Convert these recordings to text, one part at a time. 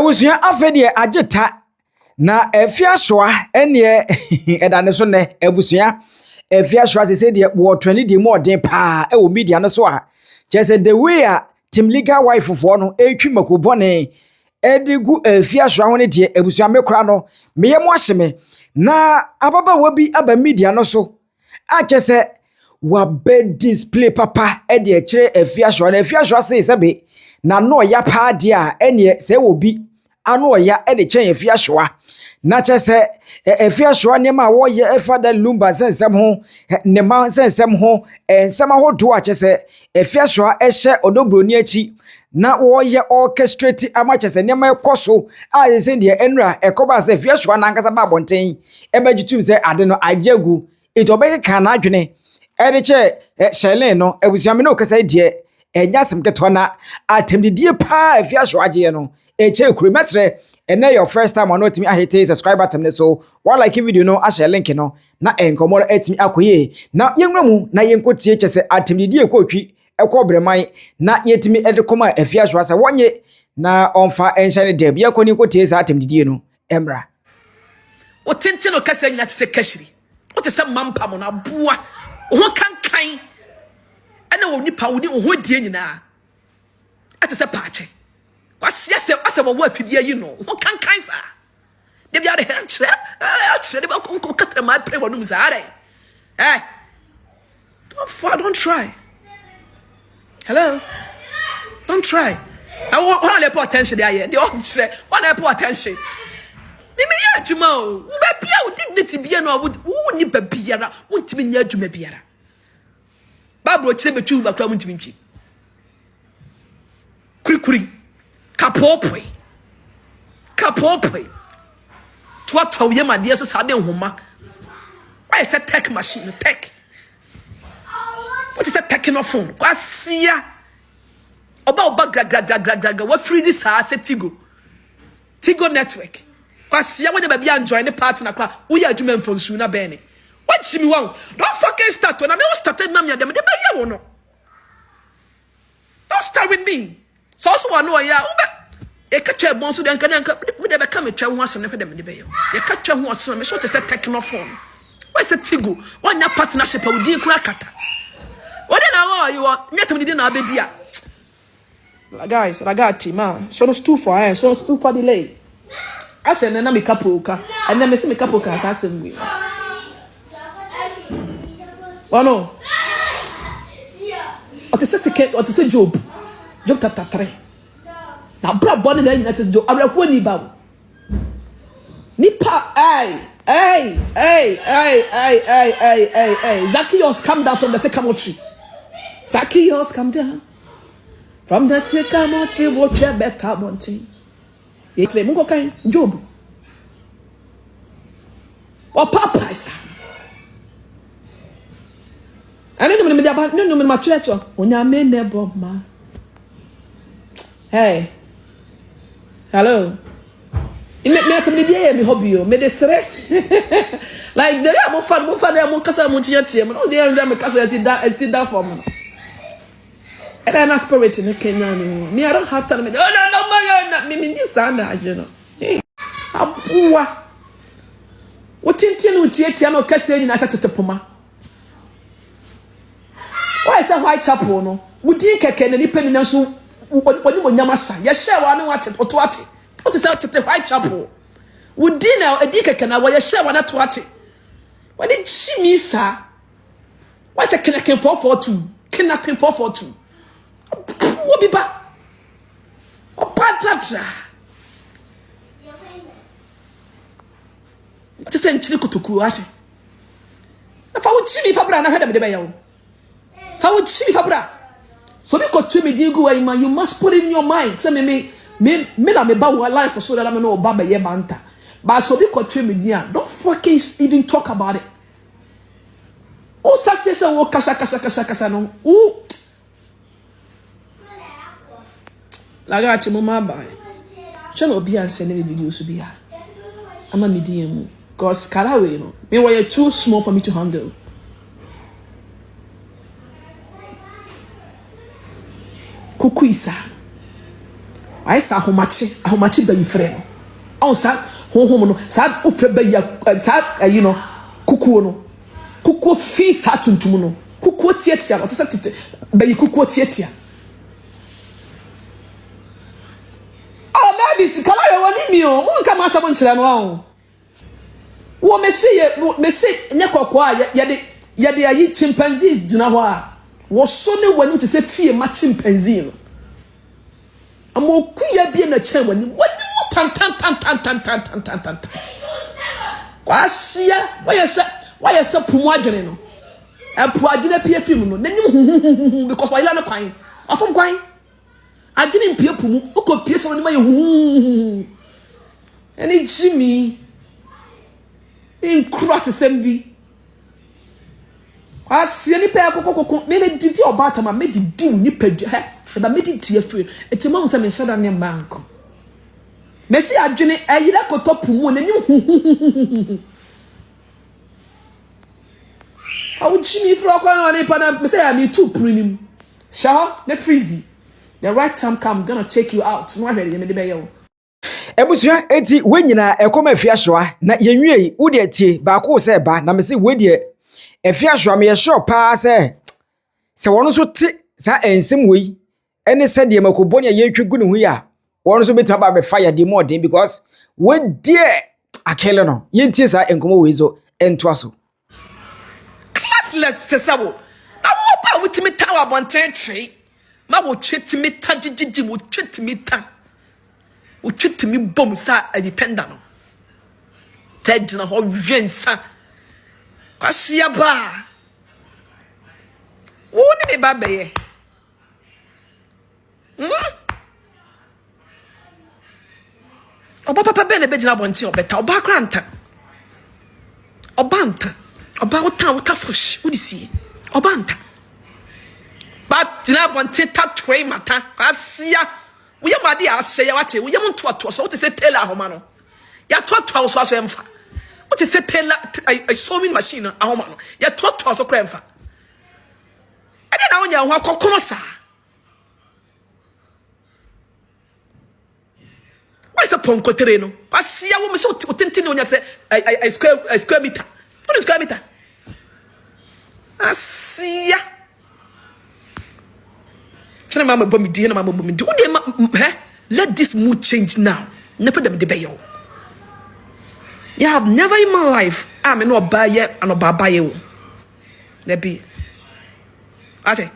Abusua afedie ageta na Afia Schwa ene edane so ne abusua Afia Schwa se de wo twani di mo den pa e wo media no so a chese the way a team legal wife fo no etwi makobone edigu Afia Schwa ho ne de abusua mekra no meye mo ahyeme na ababa wabi aba media no so a chese wa be display papa e de kire Afia Schwa na Afia Schwa se be na no ya pa de a ene se wo bi ano ya e de chen Afia Schwa na chese Afia Schwa ne ma wo ye efada Lumba sensem ho ne ma sensem ho ensem ahodo a chese Afia Schwa ehye Odo Bronii achi na wo ye orchestrate ama chese ne ma ekoso a yesen de enra ekoba se Afia Schwa na ankasa ba bonten e ba jutum se ade no ajagu itobe ka na adwene e de che shelen no ebusiame no kasa de enya semketo na atemdidie pa Afia Schwa agye no eche kuru mesre and now your first time on me I hit subscribe button so while like video no I share link no na enkomo etimi akoye na yenwemu na yenko tie chese atemdidie ekotwi ekọ breman na yetimi edekoma Afia Schwa se wonye na onfa enhyane de bia koni ko tie sa atemdidie no emra o tenten o kasa nyina tse kashiri o tse mampa mo na boa ho kankan ana wo nipa wo ni ho die nyina atse paache kwase ase wo afidie yi no ho kankan sa de bia de chere de ba ko katra ma pre wonu mzare don't try. Hello, don't try. I want to pay attention there. The all say want to pay attention. Me ya juma o be bia o dignity bia no wo ni ba biara wontimi nya juma biara babro kire betu ba kra wontimi ntwi kuri kapopoi twatwa ye made so sade nhoma why say tech machine tech what is that technophone kwasia oba gra what free this say tigo network kwasia we dey be join the partner kwa we ya adwuma mfonsu na ben what chimi wan don't fucking start when I started na me dem dey be here no don't start with me so one no ya e ka twa bon so den kan we dey be come twa ho asem ne hwede me be yo ye ka twa ho asem me so te say technophone why say tigo one ya partnership a wudi kura kata what na wo you nyata me di na abedia guys ragati man so no stu for so stu for delay I said na me kapoka and then me see me kapoka asem we oh no what is a job 33 na bra body na nyina says job abra ko ni ba nipa Zacchaeus come down from the sycamore tree. Zacchaeus come down from the sycamore tree. Watch your better mountain. Yetre mungo kain Job. O papa isa. Ani no me dia no me ma church o. Onya me nebo ma. Hey. Hello. Me akamde dia me hobby o. Me desre. Like there am fun there am kasa mo tia tia. No dey am kasa sit down for me. And I'm aspirating in Kenya. Me, I don't have time. Oh, no, me, you sound you know. Hey, Abua. What in Tia no Cassia in Asatopoma? Why is that White Chapel? No, would you take any penny now? So, what you want Yamasa? Yes, share one what it or twatty. What is that the White Chapel? Would dinner a dick can I wear a share one at twatty? Why did she miss her? Why's a knacken 442? Knacken 442? Wobiba opatata ati sentiri kutuku ati fa wuchimi fabra na hada me de bayawo fa wuchimi fabra so be ko twemi digu wa you must put in your mind say me na me ba life so that I know baba ye banta but so be ko twemi dia don't fucking even talk about it o sase wo kasa no Laga ati mo ma ba. She no obi anse na video so bia. Ama me di emu. Cause Karawe no. Me were too small for me to handle. Kukuisa. I saw ahomachi be freno. On sa honhom no sa ofe be ya sa you know kukuo no. Kukuo fi sa tuntum no. Kukuo tietia no so tete be kukuo tietia. Oh maybe sikala yo wani mi o. Mo nka ma asabo nkyere no a. Wo me say nye kokwa ya de ayi chimpanzees gina ho a. Wo so ne wani te se fie ma chimpanzee no. Amoku ya bia na chen wani mo tan. Kwasia why say pumu adwene no. Apu adwene pie film no. Nanim because why la na kwan. Afom kwan. Adwene pie pumu ukopie se wani ma ye Eni Jimmy in cross sembi. Kwasia ni pe kokoko me didi obata ma me didi ni pedu he. Eba me didi afiri. Eti ma unsa me nshada ne banko. Messi adwene ayira kotopu mu nanim awu Jimmy fro kwa na pa me say me too prunim shaw na freezy the right time come gonna take you out no ahwere me de be yo Ebusua eti wenyina ekoma Afia Schwa na yenwie wo de tie ba ko se ba na me se we de Afia Schwa me ye sure pa se wono so te sa ensem we ene se de makoboni ye twegu ne hu ya wono so betu aba be fire de more den because we dear akele no yentie sa enkomo we so ento aso classless sesabo na wo pa wutimi tawa bonten tree ma wo twetimi ta gigigi wo twetimi ta wo twetimi bom sa aditenda no tedina ho hwensa kwasia ba wo ne me ba beye Oba papa bene bejina bonti obeta oba kranta obanta oba wota fush udisi obanta but dina bonti tatwe mata asia we yamade ase ya wate we yam to so what say tailor ahoma no ya to so aso emfa what say tailor a sewing machine ahoma no ya to so kra emfa ade na wonya ho akokono sa what's a ponko terreno? Passia woman so tintin when you say a square meter. What is square meter? Asia. Chana mama bomi di na mama bomi di. Let this mood change now. Never them debate you. You have never in my life I'm no buy yet and no buy you. There be. Ate.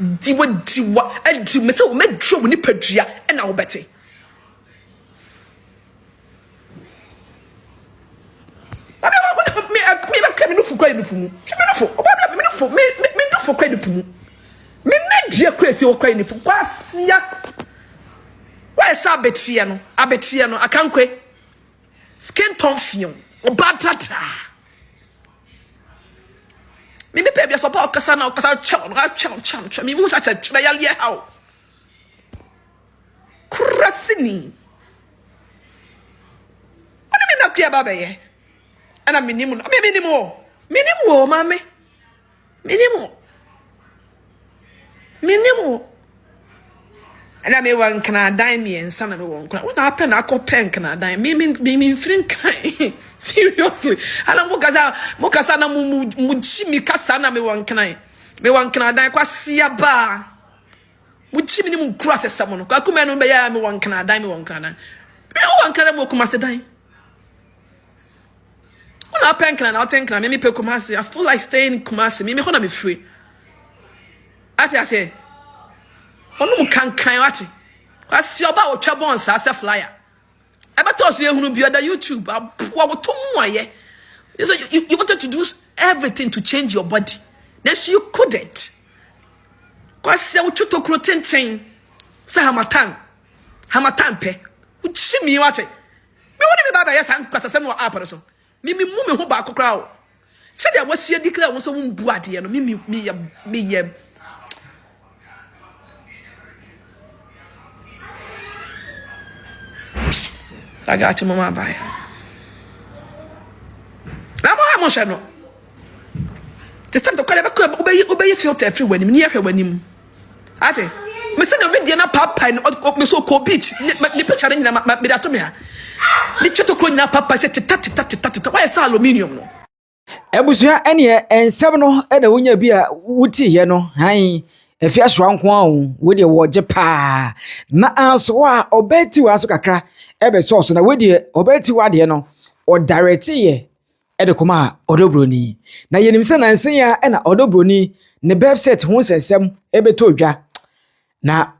Diwa and do me so me draw ni pedria and now betty. I can't quit. Skin tone film or batata. Maybe baby, I saw Casana, Casal, me was such a trial year how. Crassini. What do you mean, not clear, baby? And I minimum, mammy. Minimum. And I may one can I dine me and son of a one. When I pen, I call pen can I dine me, friend kind. Seriously. And I'm Mokasana Muchimi Casana me one can I. Me one can I dine quasia bar. Muchimi crosses someone. I come and obey me one can I dine me one can I. Me one can I walk my sedine. I pen can I think me pe Kumasi. I feel like staying in Kumasi. Me wanna be free. I say, oh no can what? I see about what trouble on Sasa flyer. I bet us you who be on the YouTube. You wanted to do everything to change your body. Then you couldn't. Cause you took to crotin thing. Say Hamatan pe. Uchi me what? Me want to be baba yes and class some more up or so. Me move me back crowd. Say there was here declare was so bloody and me. I got you, mama. Bye. I'm not sure. It's time to call obey filter everywhere. Near her when him. Ate, Me say no be na papa me so ko beach ni picture ni na me da to me ha. Ni cheto kro na papa say tata why say aluminium no. Ebusua ene ensem no e da wonya bi a wuti ye no han Afia Schwarzenegger nko a wo de wo je pa na anso a obeti wa so kakra e be so na we de obeti wa de no o direct ye e de koma Odo Bronii na yenim se na nsen ya e na Odo Bronii ne website ho sensem e be to dwa na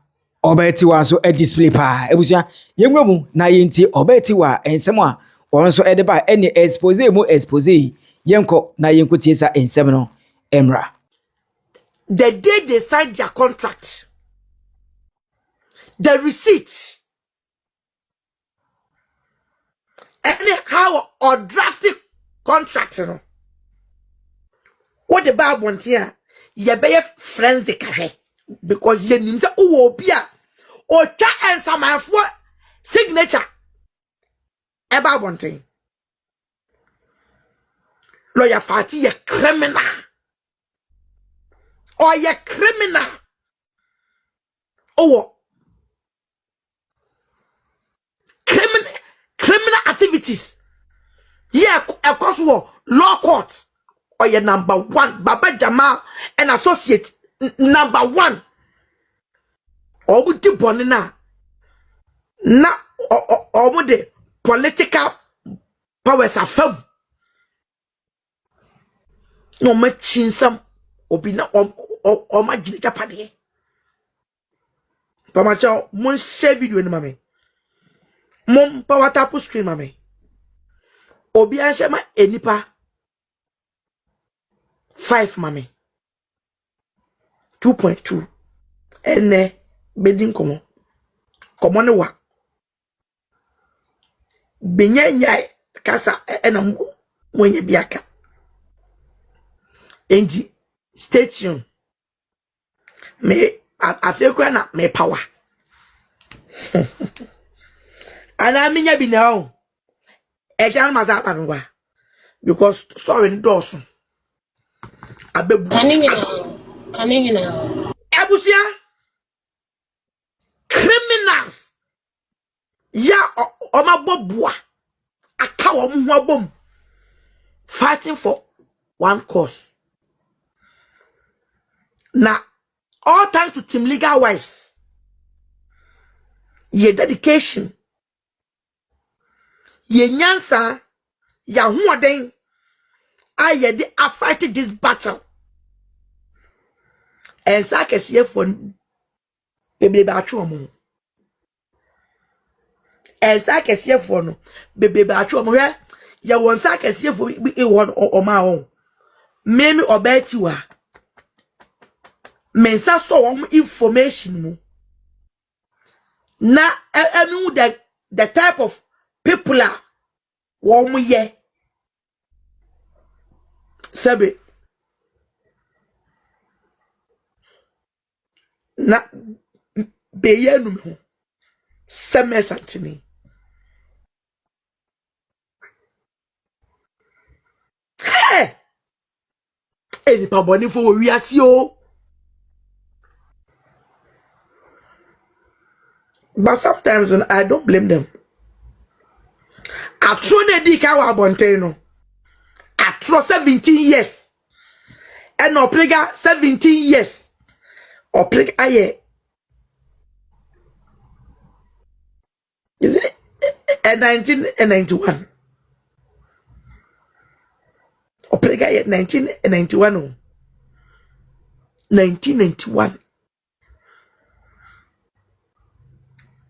obeti wa so e display pa ebusua yenwura mu na yenti obeti wa ensem a won so e de ba ene expose mu expose yenko na yenko tiesa ensem no emra. The day they signed their contract, the receipt, anyhow or drafted contract, you know, what the bar wants here, you be friends because you need to obia or cha and some of what signature about one thing. Lawyer Fati, you criminal. Or you criminal. Oh, criminal activities. Yeah, Akosua law court. Or you number one. Baba Jamal and associate number one. Or would you bonina? Na or would the political powers are firm. No much in some obina or my Japani. Pamacho, mon share video in mammy. Mom power tapu screen mammy. Obi anshema enipa 5 mammy. 2.2. Ene bedin komo. Komo ne wa. Benye kasa ena mwenye biaka. Endi stay tuned. Me Afia kwa na me power. Ana minya bi na o. Ejan maza pa because story ni dosun. Abebu. Kanina. Abusia criminals. Ya oma bobua. Aka wo ho abom. Fighting for one cause. Now, all thanks to Team Legal Wives. Ye dedication. Ye nyansa. Ya huaden. Aye de a fighting this battle. And sakes ye for bebe batru omo. And sakes ye for no bebe batru omo. Ya won sakes ye for e won oma on. Memi obeti wa. Mensa so information mu. Na emu the type of people are wo ye. Sebe na beye no me seme santini. Hey! Any paboni for we asio. But sometimes I don't blame them. I throw the dick out bonteno. I throw 17 years. And Oprega 17 years. Oprega aye. Is it 1991? Oprega 1991. 1991.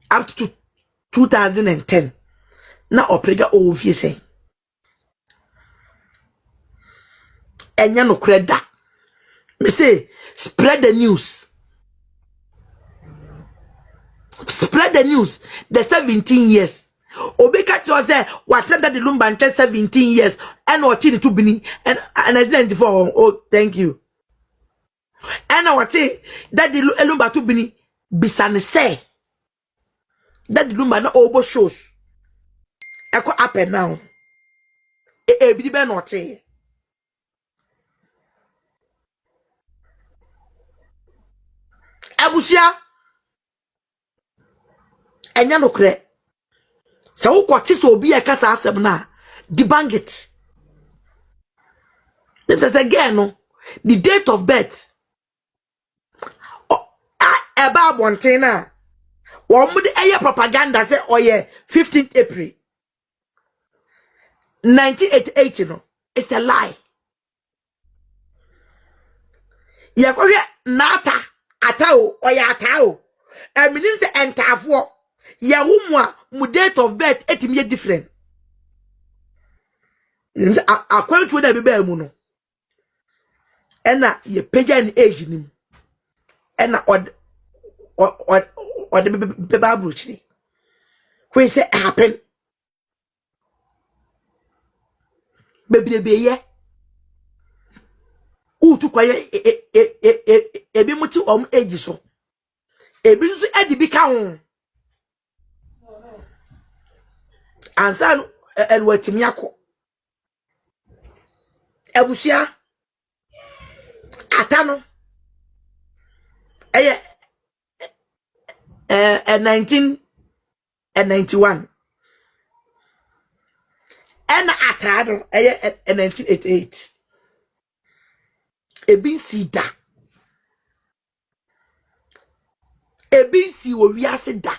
Up to 2010. Now Oprega ovie say. Enya no kreda. Me say spread the news. Spread the news. The 17 years. Obeka cho say what that the Lumba and 17 years and what in to bini and identify. Oh, thank you. And what that the Lumba to bini bisane say that the Lumba na obo shows. Eko up and now. Bi be not say. Abusia enya no kre se wo kwati so obi e kasa asem na debunk it. Them says again no the date of birth eba bonten na wo mu de eye propaganda say oye 15th April 1988 no. It's a lie. Yakohwe nata atao oya atao meaning say entafo ya wumwa mu date of birth etimi different. Meaning say akwantu na beba mu no ena ye pagan age nim ena od beba bruchiri we say happen bebrebe ye utu kwaye ebi muti age so ebi nso edi bi ka ho ansan en watimi akọ abusua atano eye 1991 and atado eye 1988 ebi sida ebi si wo wiase da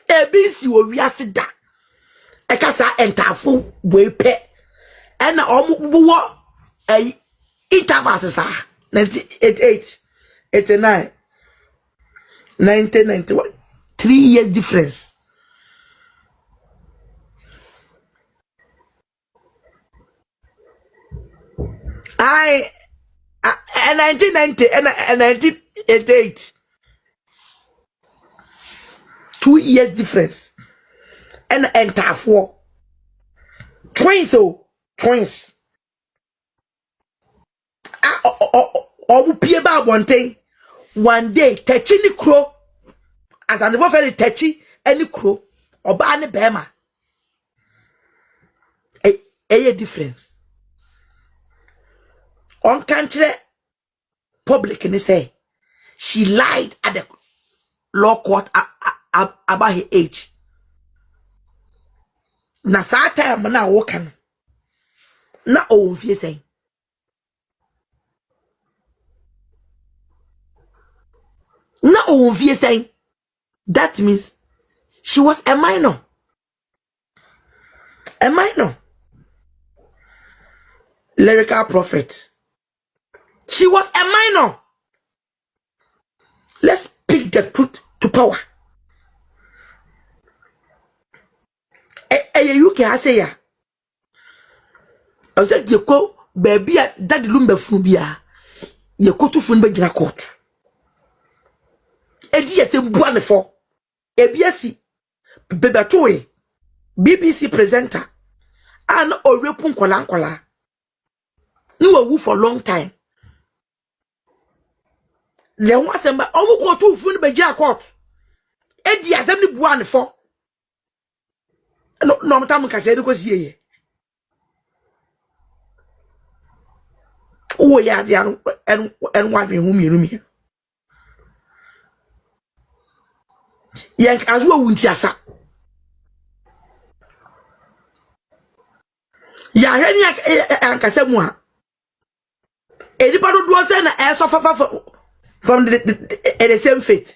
ebi si wo wiase da ekasa entafo wepe ena omubuwo itabasisa 1988 89 1991 3 years difference. I 1990 and 1988 2 years difference and entafo twins twins obu pie ba bonten one day techi ni kro as an for very techi any kro oba ne bema a difference on country public ni say she lied at the law court about her age na sa time na wo kan na o fie say na o fie say that means she was a minor. A minor. Lyrical prophet. She was a minor. Let's speak the truth to power. You can say ya. I said you go baby daddy Lumba funubia. You go to funbe gina court. Edi ese buane for. Ebiasi bebatoe BBC presenter and orepun kola no wu for long time. Le won asemba owu ko to fun be gya court edi asem ni buane for no mtam ka se de ko sie o ya dia en wa hwe hu mi yank azu wu ntiasa ya hwe ni ankasa mu a edipa do do se na e so fafa from the same faith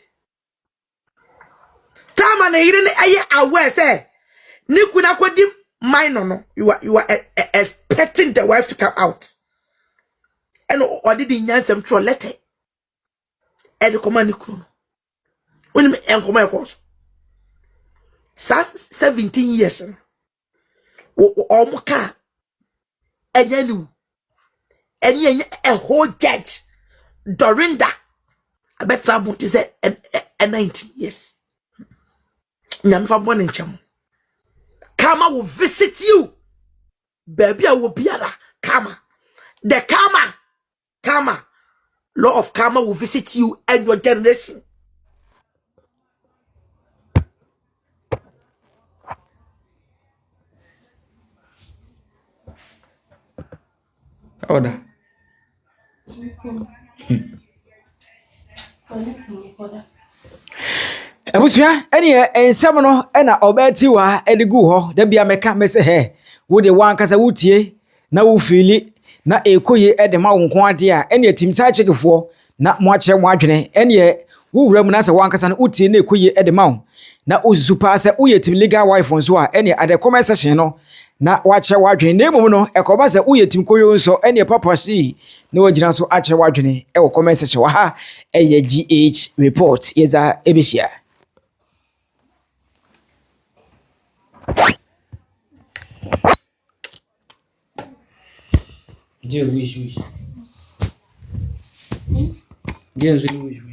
tama na yire ni aye aware say ni kuna kodim minor no you are expecting the wife to come out and or did nyansem tro letter e de command ni kru oni en command course 17 years o mo ka anyani any a whole judge Dorinda abeta bonti say 19 years nyam fa born in cham karma will visit you baby I will be ala karma the karma law of karma will visit you and your generation. Order. Abusua ene ensem no na obeti wa edigu ho da bia meka mese he wo de wan kasa wutie na wo fili na ekoye de ma wo nko ade a ene timsa chekefo na mo akye mo adwene ene wo wura mu na se wan kasa na wutie na ekoye de ma wo na osusu pa se wo yetim legal wife nso a ene ade comment section no na wache wadwene na emum no ekoba se wo yetim koyo nso ene papa shi na wagina so ache wadwene wo comment section wa ha eye GH report yeza ebeshia. Dieu, oui. Bien, oui.